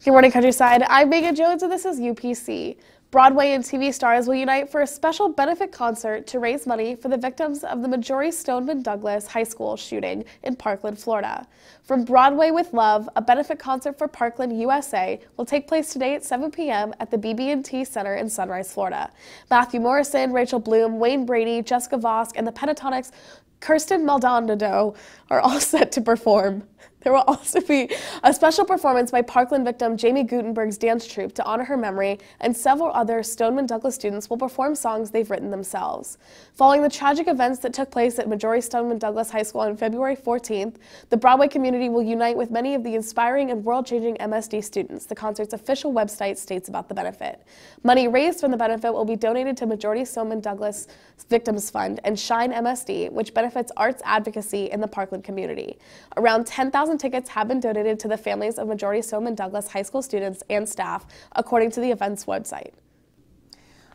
Good morning, Countryside. I'm Megan Jones, and this is UPC. Broadway and TV stars will unite for a special benefit concert to raise money for the victims of the Marjory Stoneman Douglas High School shooting in Parkland, Florida. From Broadway with Love, a benefit concert for Parkland, USA will take place today at 7 p.m. at the BB&T Center in Sunrise, Florida. Matthew Morrison, Rachel Bloom, Wayne Brady, Jessica Vosk, and the Pentatonics Kirsten Maldonado are all set to perform. There will also be a special performance by Parkland victim Jamie Gutenberg's dance troupe to honor her memory, and several other Stoneman Douglas students will perform songs they've written themselves. Following the tragic events that took place at Marjory Stoneman Douglas High School on February 14th, the Broadway community will unite with many of the inspiring and world-changing MSD students, the concert's official website states about the benefit. Money raised from the benefit will be donated to Marjory Stoneman Douglas Victims Fund and Shine MSD, which benefits arts advocacy in the Parkland community. Around 10,000 tickets have been donated to the families of Marjory Stoneman Douglas High School students and staff, according to the event's website.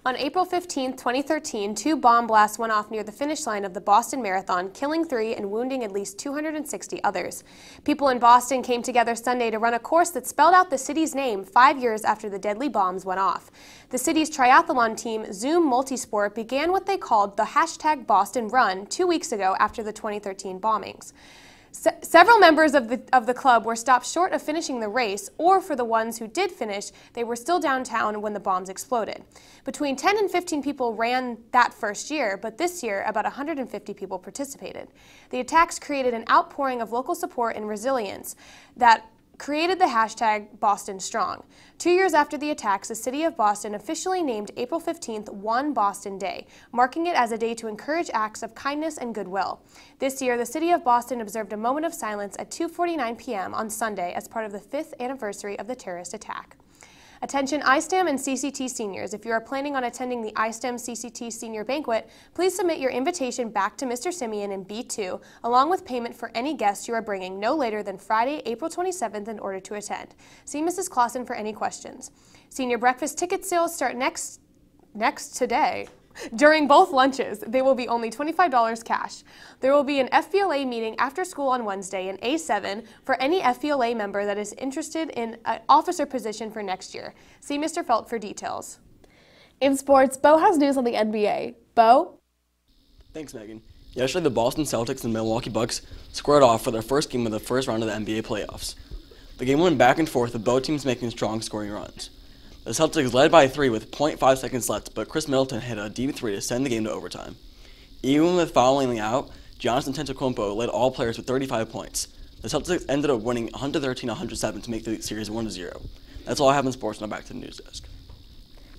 On April 15, 2013, 2 bomb blasts went off near the finish line of the Boston Marathon, killing 3 and wounding at least 260 others. People in Boston came together Sunday to run a course that spelled out the city's name 5 years after the deadly bombs went off. The city's triathlon team, Zoom Multisport, began what they called the #BostonRun 2 weeks ago after the 2013 bombings. Several members of the club were stopped short of finishing the race, or for the ones who did finish, they were still downtown when the bombs exploded. Between 10 and 15 people ran that first year, but this year about 150 people participated. The attacks created an outpouring of local support and resilience that created the #BostonStrong. 2 years after the attacks, the city of Boston officially named April 15th One Boston Day, marking it as a day to encourage acts of kindness and goodwill. This year, the city of Boston observed a moment of silence at 2:49 p.m. on Sunday as part of the 5th anniversary of the terrorist attack. Attention ISTEM and CCT seniors. If you are planning on attending the ISTEM CCT senior banquet, please submit your invitation back to Mr. Simeon in B2, along with payment for any guests you are bringing no later than Friday, April 27th in order to attend. See Mrs. Clausen for any questions. Senior breakfast ticket sales start next today. During both lunches, they will be only $25 cash. There will be an FBLA meeting after school on Wednesday in A7 for any FBLA member that is interested in an officer position for next year. See Mr. Felt for details. In sports, Bo has news on the NBA. Bo? Thanks, Megan. Yesterday, the Boston Celtics and Milwaukee Bucks squared off for their first game of the first round of the NBA playoffs. The game went back and forth with both teams making strong scoring runs. The Celtics led by 3 with 0.5 seconds left, but Chris Middleton hit a deep 3 to send the game to overtime. Even with fouling out, Giannis Antetokounmpo led all players with 35 points. The Celtics ended up winning 113-107 to make the series 1-0. That's all I have in sports. Now back to the news desk.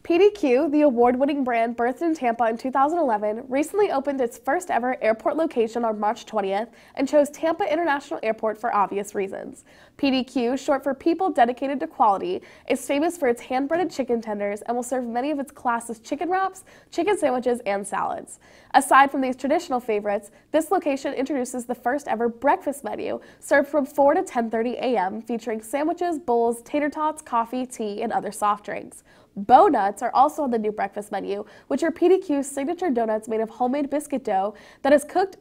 PDQ, the award-winning brand birthed in Tampa in 2011, recently opened its first ever airport location on March 20th and chose Tampa International Airport for obvious reasons. PDQ, short for People Dedicated to Quality, is famous for its hand-breaded chicken tenders and will serve many of its classic chicken wraps, chicken sandwiches, and salads. Aside from these traditional favorites, this location introduces the first ever breakfast menu, served from 4 to 10:30 a.m., featuring sandwiches, bowls, tater tots, coffee, tea, and other soft drinks. Bow Nuts are also on the new breakfast menu, which are PDQ's signature donuts made of homemade biscuit dough that is cooked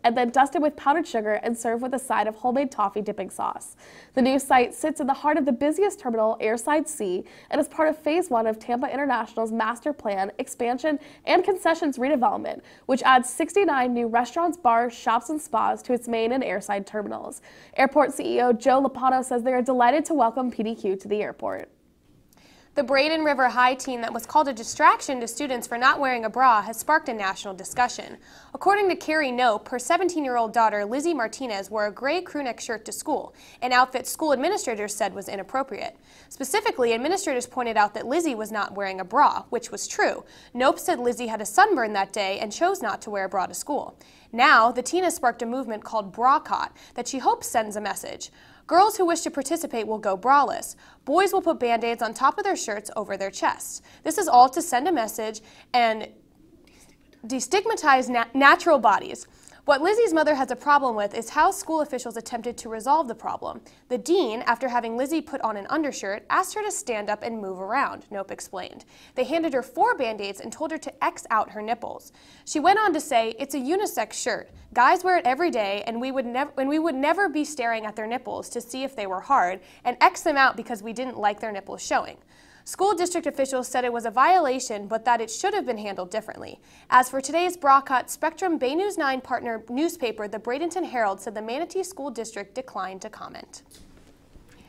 and then dusted with powdered sugar and served with a side of homemade toffee dipping sauce. The new site sits in the heart of the busiest terminal, Airside C, and is part of Phase 1 of Tampa International's master plan, expansion, and concessions redevelopment, which adds 69 new restaurants, bars, shops, and spas to its main and airside terminals. Airport CEO Joe Lopano says they are delighted to welcome PDQ to the airport. The Braden River High teen that was called a distraction to students for not wearing a bra has sparked a national discussion. According to Carrie Nope, her 17-year-old daughter, Lizzie Martinez, wore a gray crewneck shirt to school, an outfit school administrators said was inappropriate. Specifically, administrators pointed out that Lizzie was not wearing a bra, which was true. Nope said Lizzie had a sunburn that day and chose not to wear a bra to school. Now, the teen has sparked a movement called Bracot that she hopes sends a message. Girls who wish to participate will go braless. Boys will put Band-Aids on top of their shirts over their chests. This is all to send a message and destigmatize natural bodies. What Lizzie's mother has a problem with is how school officials attempted to resolve the problem. The dean, after having Lizzie put on an undershirt, asked her to stand up and move around, Knope explained. They handed her 4 Band-Aids and told her to X out her nipples. She went on to say, "It's a unisex shirt. Guys wear it every day, and we would never be staring at their nipples to see if they were hard, and X them out because we didn't like their nipples showing." School district officials said it was a violation, but that it should have been handled differently. As for today's bra cut, Spectrum Bay News 9 partner newspaper, the Bradenton Herald, said the Manatee School District declined to comment.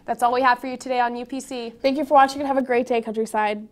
That's all we have for you today on UPC. Thank you for watching and have a great day, Countryside.